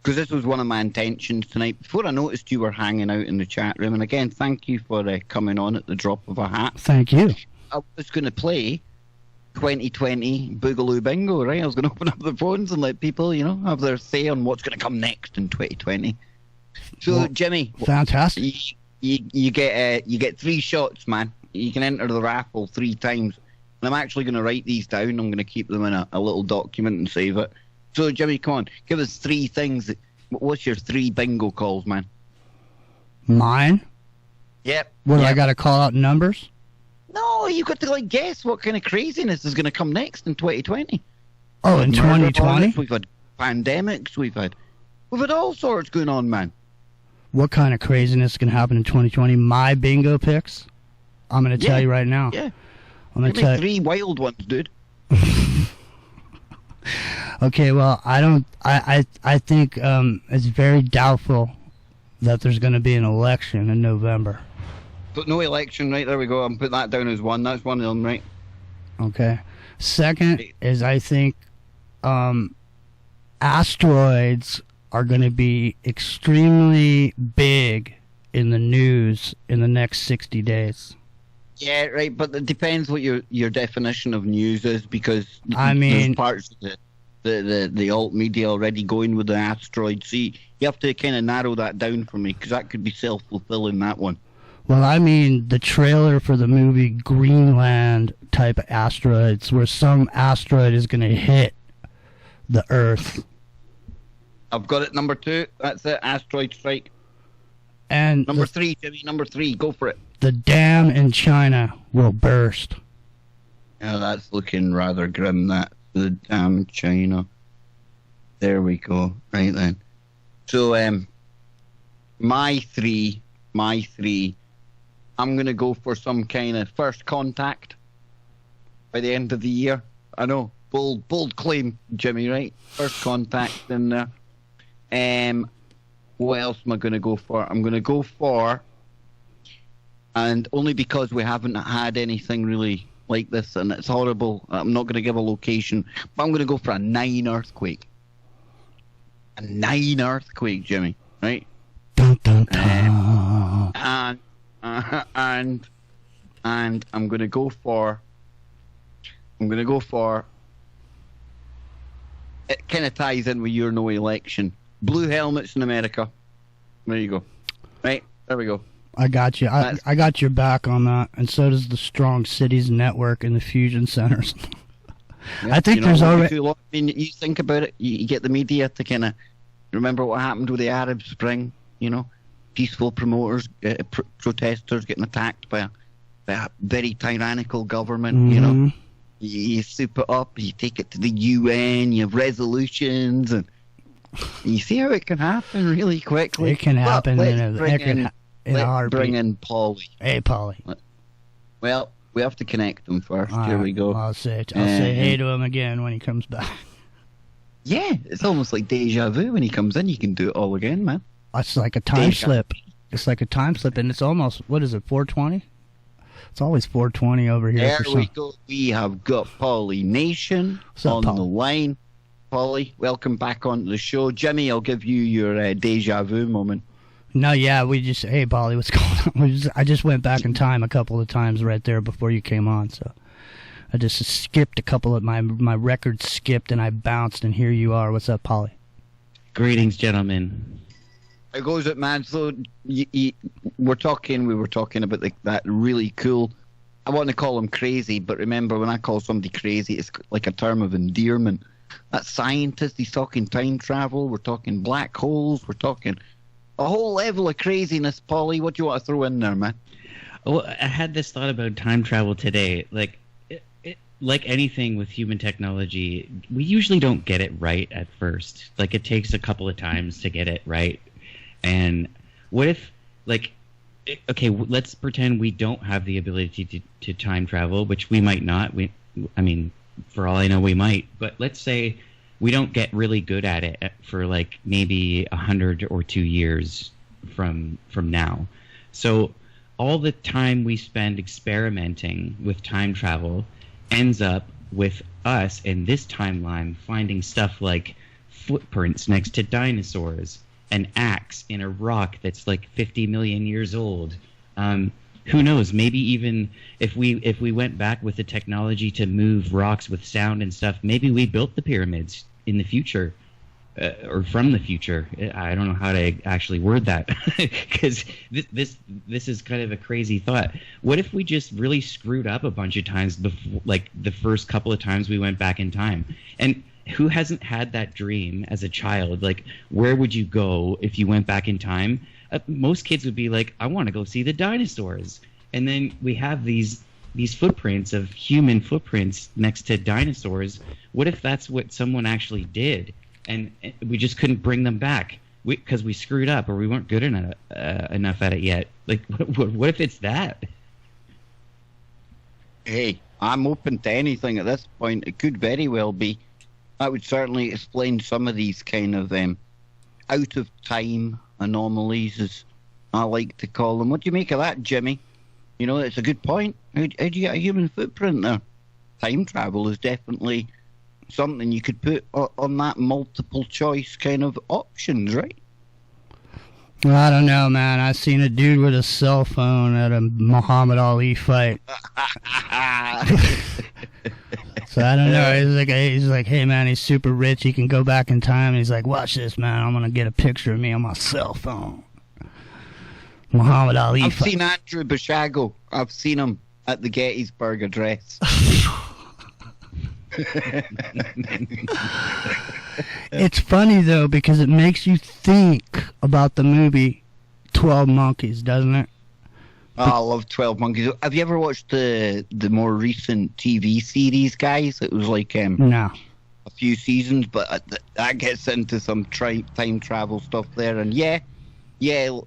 because this was one of my intentions tonight. Before I noticed you were hanging out in the chat room, and again, thank you for coming on at the drop of a hat. Thank you. I was going to play 2020 Boogaloo Bingo, right? I was going to open up the phones and let people, have their say on what's going to come next in 2020. So, well, Jimmy, fantastic. You get 3 shots, man. You can enter the raffle 3 times. And I'm actually going to write these down. I'm going to keep them in a little document and save it. So, Jimmy, come on. Give us 3 things. What's your 3 bingo calls, man? Mine? Yep. What, I got to call out numbers? No, you got to guess what kind of craziness is going to come next in 2020. Oh, in 2020? We've had pandemics. We've had all sorts going on, man. What kind of craziness is going to happen in 2020? My bingo picks? I'm going to tell you right now. Yeah. I'm going to tell you 3 wild ones, dude. Okay, well, I think it's very doubtful that there's going to be an election in November. But no election, right? There we go. I'm putting that down as 1. That's one of them, right? Okay. Second is I think asteroids are going to be extremely big in the news in the next 60 days. Yeah, right, but it depends what your definition of news is, because there's parts of the alt media already going with the asteroids. See, you have to kind of narrow that down for me, because that could be self-fulfilling, that one. Well, I mean the trailer for the movie Greenland type asteroids, where some asteroid is going to hit the Earth. I've got it, number 2. That's it, asteroid strike. And number 3, Jimmy, number 3, go for it. The dam in China will burst. Yeah, that's looking rather grim, that. The dam in China. There we go. Right then. So, my three, I'm going to go for some kind of first contact by the end of the year. I know, bold claim, Jimmy, right? First contact in there. What else am I going to go for? I'm going to go for, and only because we haven't had anything really like this, and it's horrible, I'm not going to give a location, but I'm going to go for a 9 earthquake. A 9 earthquake, Jimmy, right? Dun, dun, dun. And I'm going to go for, it kind of ties in with your no election. Blue helmets in America. There you go. Right, there we go. I got you. I got your back on that, and so does the Strong Cities Network and the fusion centers. Yeah, I think there's already. I mean, you think about it. You get the media to kind of remember what happened with the Arab Spring. Peaceful promoters, protesters getting attacked by a very tyrannical government. Mm-hmm. You soup it up. You take it to the UN. You have resolutions, and you see how it can happen really quickly. It can happen in a heartbeat. Bring in Polly. Hey, Polly. Well, we have to connect them first. All Here right. we go. I'll say hey to him again when he comes back. Yeah, it's almost like deja vu. When he comes in, you can do it all again, man. It's like a time slip. It's like a time slip, and it's almost, what is it, 420? It's always 420 over here. There we go. We have got Polly Nation on the line. Polly, welcome back onto the show. Jimmy, I'll give you your deja vu moment. No, yeah, hey, Polly, what's going on? I just went back in time a couple of times right there before you came on, so I just skipped a couple of my records skipped, and I bounced, and here you are. What's up, Polly? Greetings, gentlemen. How goes it, man? So we were talking about that really cool, I want to call him crazy, but remember, when I call somebody crazy, it's like a term of endearment. That scientist, he's talking time travel, we're talking black holes, we're talking a whole level of craziness. Polly, what do you want to throw in there, man? Well, I had this thought about time travel today. Like anything with human technology, we usually don't get it right at first. Like, it takes a couple of times to get it right. And what if, okay, let's pretend we don't have the ability to time travel, which we might not. I mean, for all I know, we might. But let's say we don't get really good at it for maybe 100 or 2 years from now. So all the time we spend experimenting with time travel ends up with us in this timeline finding stuff like footprints next to dinosaurs, an axe in a rock that's like 50 million years old. Who knows? Maybe even if we went back with the technology to move rocks with sound and stuff, maybe we built the pyramids in the future, or from the future. I don't know how to actually word that, because this is kind of a crazy thought. What if we just really screwed up a bunch of times before, like the first couple of times we went back in time? And who hasn't had that dream as a child? Like, where would you go if you went back in time? Most kids would be like, I want to go see the dinosaurs. And then we have these footprints of human footprints next to dinosaurs. What if that's what someone actually did, and we just couldn't bring them back because we screwed up or we weren't good enough at it yet? Like, what if it's that? Hey, I'm open to anything at this point. It could very well be. That would certainly explain some of these kind of out of time anomalies, as I like to call them. What do you make of that, Jimmy? You know, it's a good point. How do you get a human footprint there? Time travel is definitely something you could put on that multiple choice kind of options, right? Well, I don't know, man. I seen a dude with a cell phone at a Muhammad Ali fight. So I don't know. He's like, hey man, he's super rich. He can go back in time. And he's like, watch this, man. I'm gonna get a picture of me on my cell phone. Muhammad Ali. I've seen Andrew Bashago. I've seen him at the Gettysburg Address. It's funny though, because it makes you think about the movie 12 Monkeys, doesn't it? Oh, I love 12 Monkeys. Have you ever watched the more recent TV series, guys? It was like no, a few seasons, but that gets into some time travel stuff there. And yeah,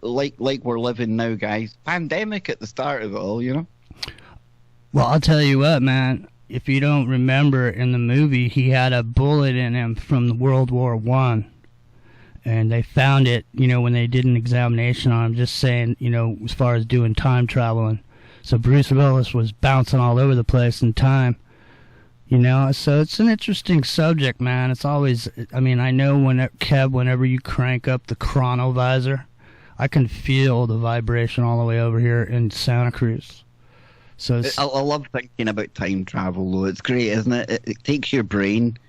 like we're living now, guys. Pandemic at the start of it all, you know? Well, I'll tell you what, man. If you don't remember, in the movie, he had a bullet in him from World War I. And they found it, you know, when they did an examination on him, just saying, you know, as far as doing time traveling. So Bruce Willis was bouncing all over the place in time, you know. So it's an interesting subject, man. It's always, I mean, I know Kev, whenever you crank up the chronovisor, I can feel the vibration all the way over here in Santa Cruz. So I love thinking about time travel, though. It's great, isn't it? It takes your brain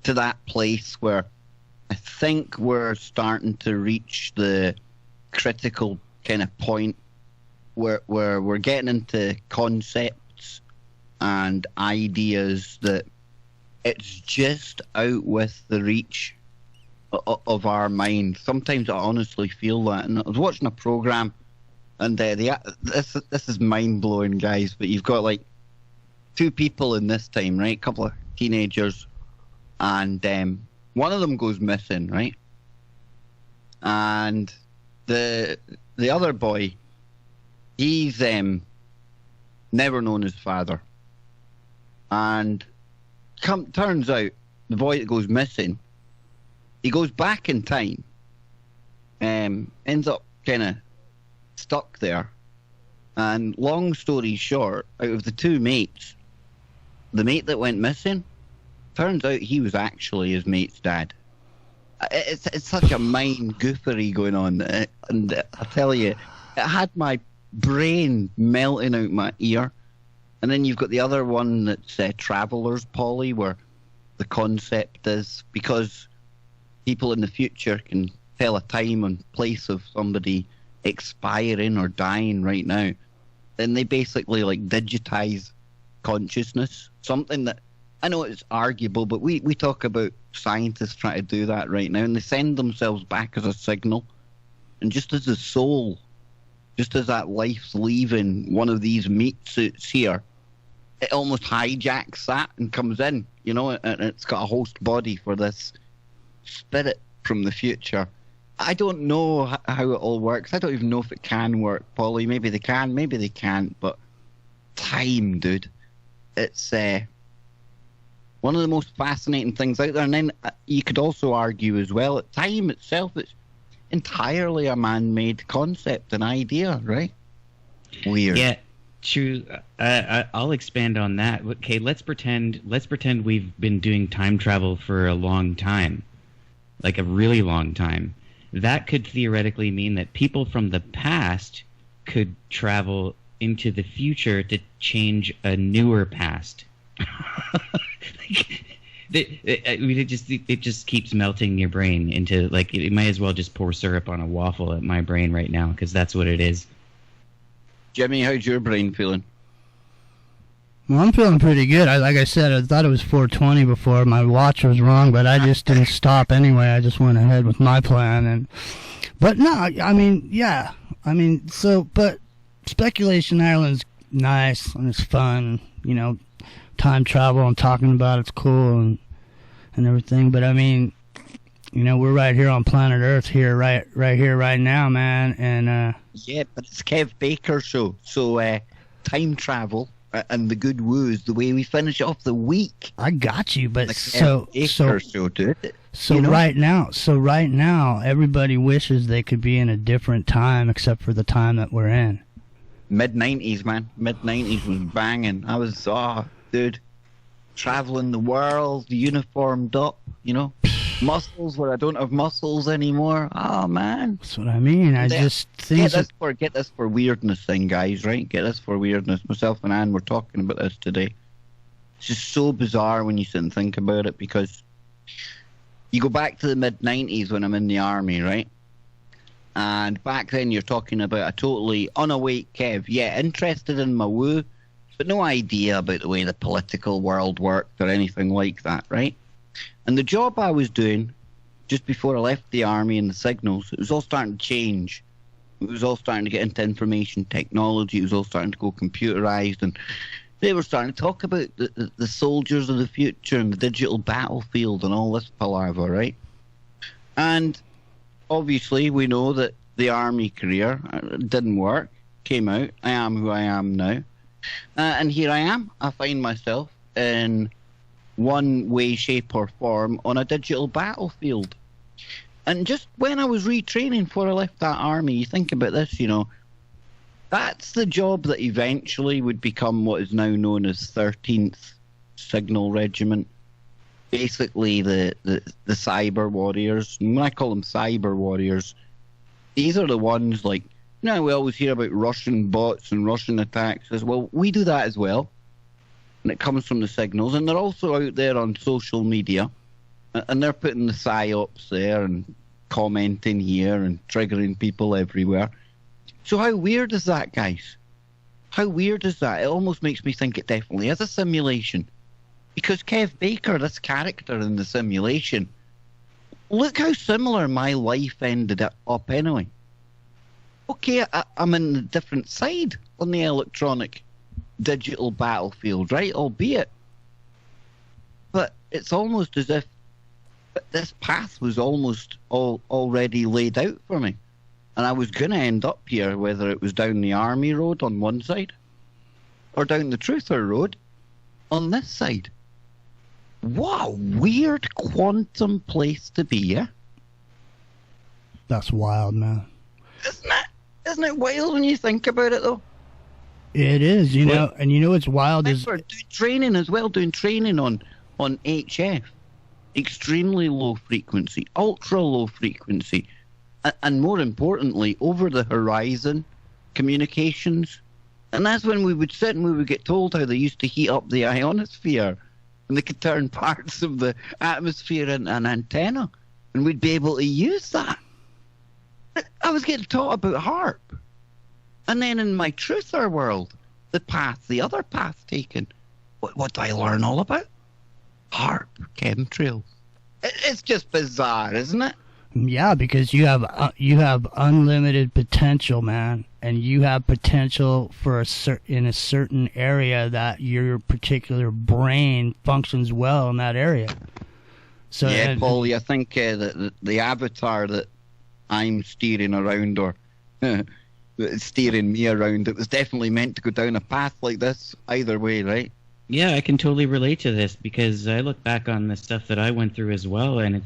to that place where I think we're starting to reach the critical kind of point where we're getting into concepts and ideas that it's just out with the reach of our mind. Sometimes I honestly feel that. And I was watching a program, and this is mind-blowing, guys, but you've got like two people in this time, right? A couple of teenagers, and one of them goes missing, right? And the other boy, he's never known his father. And turns out the boy that goes missing, he goes back in time, ends up kind of stuck there. And long story short, out of the two mates, the mate that went missing, turns out he was actually his mate's dad. It's such a mind goofery going on, and I tell you, it had my brain melting out my ear. And then you've got the other one that's Traveller's Polly, where the concept is because people in the future can tell a time and place of somebody expiring or dying right now, then they basically like digitize consciousness, something that I know it's arguable, but we talk about scientists trying to do that right now, and they send themselves back as a signal. And just as the soul, just as that life's leaving one of these meat suits here, it almost hijacks that and comes in, you know, and it's got a host body for this spirit from the future. I don't know how it all works. I don't even know if it can work, Polly. Maybe they can, maybe they can't, but time, dude. It's one of the most fascinating things out there. And then you could also argue as well that time itself, it's entirely a man-made concept, an idea, right? Weird. Yeah, true. I'll expand on that. Okay, let's pretend we've been doing time travel for a long time. like a really long time, that could theoretically mean that people from the past could travel into the future to change a newer past. It just keeps melting your brain into, like, it might as well just pour syrup on a waffle at my brain right now, because that's what it is. Jimmy, how's your brain feeling? Well, I'm feeling pretty good. Like I said, I thought it was 4:20 before. My watch was wrong, but I just didn't stop anyway. I just went ahead with my plan. But no, I mean, yeah. I mean, but Speculation Island's nice and it's fun. You know, time travel and talking about it's cool and everything. But I mean, you know, we're right here on planet Earth here, right here, right now, man. And yeah, but it's Kev Baker's show, so time travel and the good woos, the way we finish off the week. I got you, but like so show, dude. So right now, everybody wishes they could be in a different time, except for the time that we're in. Mid-90s, man. Mid-90s was banging. I was, dude, traveling the world, uniformed up, you know, muscles where I don't have muscles anymore. Oh, man. That's what I mean. I just think get this for weirdness thing, guys, right? Get this for weirdness. Myself and Anne were talking about this today. It's just so bizarre when you sit and think about it, because you go back to the mid-90s when I'm in the army, right? And back then you're talking about a totally unawake Kev. Yeah, interested in my woo, but no idea about the way the political world worked or anything like that, right? And the job I was doing just before I left the army and the signals, it was all starting to change. It was all starting to get into information technology. It was all starting to go computerized, and they were starting to talk about the soldiers of the future and the digital battlefield and all this palaver, right? And obviously, we know that the army career didn't work, came out. I am who I am now. And here I am. I find myself in one way, shape, or form on a digital battlefield. And just when I was retraining before I left that army, you think about this, you know, that's the job that eventually would become what is now known as 13th Signal Regiment. Basically, the cyber warriors. And when I call them cyber warriors, these are the ones, like, you know, we always hear about Russian bots and Russian attacks as well. We do that as well. And it comes from the signals. And they're also out there on social media. And they're putting the psyops there and commenting here and triggering people everywhere. So how weird is that, guys? How weird is that? It almost makes me think it definitely is a simulation. Because Kev Baker, this character in the simulation, look how similar my life ended up anyway. Okay, I'm in a different side on the electronic digital battlefield, right? Albeit. But it's almost as if this path was almost already laid out for me. And I was going to end up here, whether it was down the Army Road on one side or down the Truther Road on this side. What a weird quantum place to be, yeah? That's wild, man. Isn't it wild when you think about it, though? It is, you know, and you know what's wild is... We're doing training as well, doing training on HF. Extremely low frequency, ultra low frequency, and more importantly, over the horizon communications. And that's when we would sit and we would get told how they used to heat up the ionosphere, and they could turn parts of the atmosphere into an antenna, and we'd be able to use that. I was getting taught about HARP. And then in my truther world, the other path taken, what do I learn all about? HARP, chemtrails. It's just bizarre, isn't it? Yeah, because you have unlimited potential, man, and you have potential for in a certain area that your particular brain functions well in that area. So yeah, Paulie, I think the avatar that I'm steering around, or steering me around, it was definitely meant to go down a path like this either way, right? Yeah, I can totally relate to this, because I look back on the stuff that I went through as well, and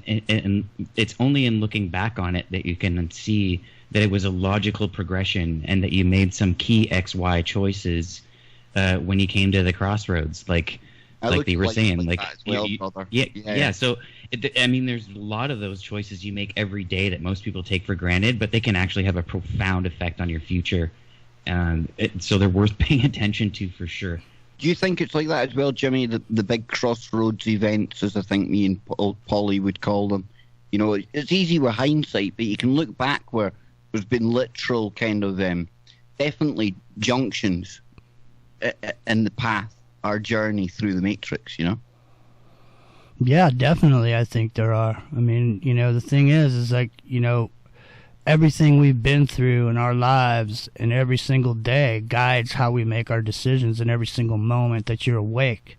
it's only in looking back on it that you can see that it was a logical progression and that you made some key XY choices when you came to the crossroads. Like, like they were saying, like that as well, brother. Yeah. So, I mean, there's a lot of those choices you make every day that most people take for granted, but they can actually have a profound effect on your future. So they're worth paying attention to for sure. Do you think it's like that as well, Jimmy? The big crossroads events, as I think me and Polly would call them. You know, it's easy with hindsight, but you can look back where there's been literal kind of definitely junctions in the path, our journey through the Matrix, you know? Yeah, definitely. I think there are. I mean, you know, the thing is like, you know, everything we've been through in our lives and every single day guides how we make our decisions in every single moment that you're awake.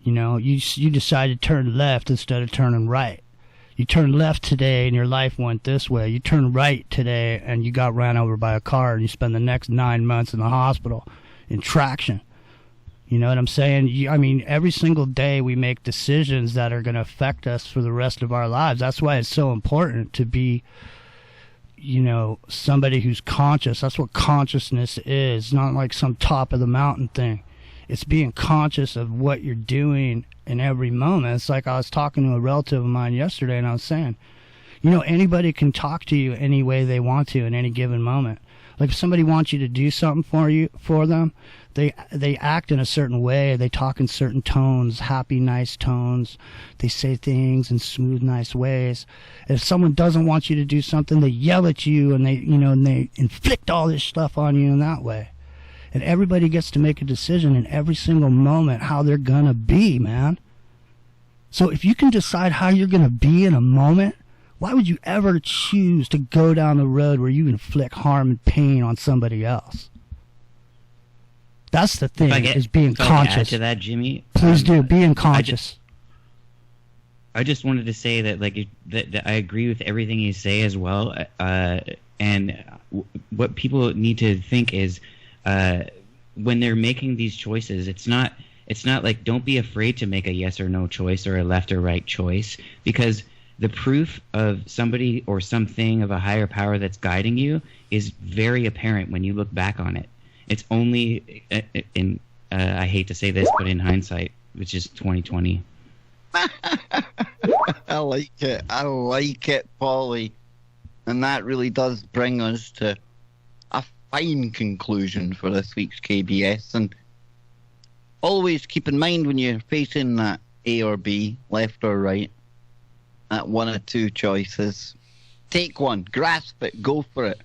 You know, you decide to turn left instead of turning right. You turned left today and your life went this way. You turned right today and you got ran over by a car and you spend the next 9 months in the hospital in traction. You know what I'm saying? I mean, every single day we make decisions that are going to affect us for the rest of our lives. That's why it's so important to be, you know, somebody who's conscious. That's what consciousness is. It's not like some top of the mountain thing. It's being conscious of what you're doing in every moment. It's like I was talking to a relative of mine yesterday and I was saying, you know, anybody can talk to you any way they want to in any given moment. Like if somebody wants you to do something for them, they act in a certain way. They talk in certain tones, happy, nice tones. They say things in smooth, nice ways. If someone doesn't want you to do something, they yell at you and they inflict all this stuff on you in that way. And everybody gets to make a decision in every single moment how they're gonna be, man. So if you can decide how you're gonna be in a moment, why would you ever choose to go down the road where you inflict harm and pain on somebody else? That's the thing, is being conscious. Add to that, Jimmy. Please do, being conscious. I just wanted to say that, like, that I agree with everything you say as well. And what people need to think is, when they're making these choices, it's not like, don't be afraid to make a yes or no choice or a left or right choice, because the proof of somebody or something of a higher power that's guiding you is very apparent when you look back on it. It's only in I hate to say this, but in hindsight, which is 2020. I like it, Paulie. And that really does bring us to a fine conclusion for this week's KBS. And always keep in mind when you're facing that A or B, left or right, that one or two choices, take one, grasp it, go for it.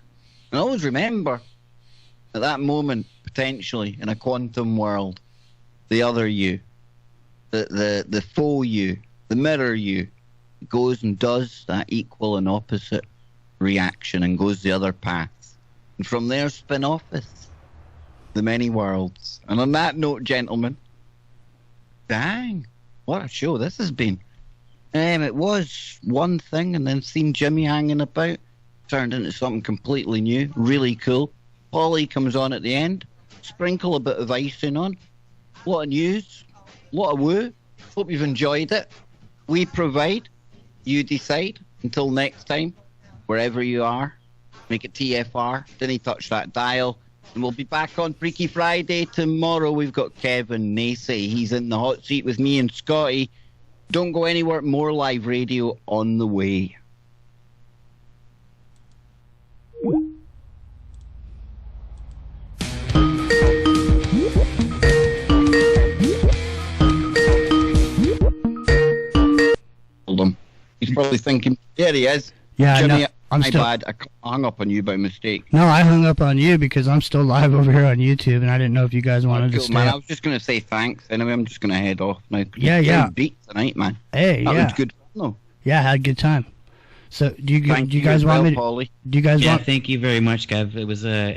And always remember, at that moment, potentially, in a quantum world, the other you, the foe you, the mirror you, goes and does that equal and opposite reaction and goes the other path. And from there, spin off the many worlds. And on that note, gentlemen, dang, what a show this has been. It was one thing, and then seeing Jimmy hanging about turned into something completely new, really cool. Polly comes on at the end, sprinkle a bit of icing on, a lot of news, a lot of woo. Hope you've enjoyed it. We provide, you decide. Until next time, wherever you are, make it TFR, didn't touch that dial. And we'll be back on Freaky Friday tomorrow. We've got Kevin Nacy. He's in the hot seat with me and Scotty. Don't go anywhere, more live radio on the way. Hold on. He's probably thinking, there he is. Yeah, Jimmy, no, I'm my still bad. I hung up on you by mistake. No, I hung up on you because I'm still live over here on YouTube, and I didn't know if you guys wanted to stay. Man, I was just going to say thanks. Anyway, I'm just going to head off now. Yeah. Beat tonight, man. Hey, that yeah. was good fun, though. Yeah, I had a good time. So, do you guys want me to? Paulie. Do you guys Yeah, want? thank you very much, Kev. It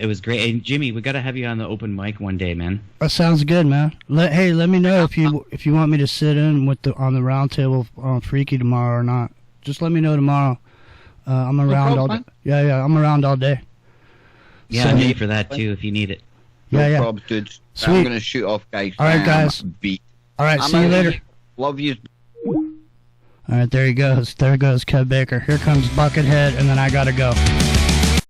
was great. And Jimmy, we got to have you on the open mic one day, man. That sounds good, man. Let me know if you want me to sit in on the round table on Freaky tomorrow or not. Just let me know tomorrow. I'm around all day. Yeah, I'm around all day. Yeah, So- I'm ready for that too if you need it. Yeah, yeah. No probs, dudes. Sweet. I'm going to shoot off, guys. All right, guys. Beat. All right, I'm see you out. later. Love you. All right, there he goes. There goes Kev Baker. Here comes Buckethead, and then I gotta go.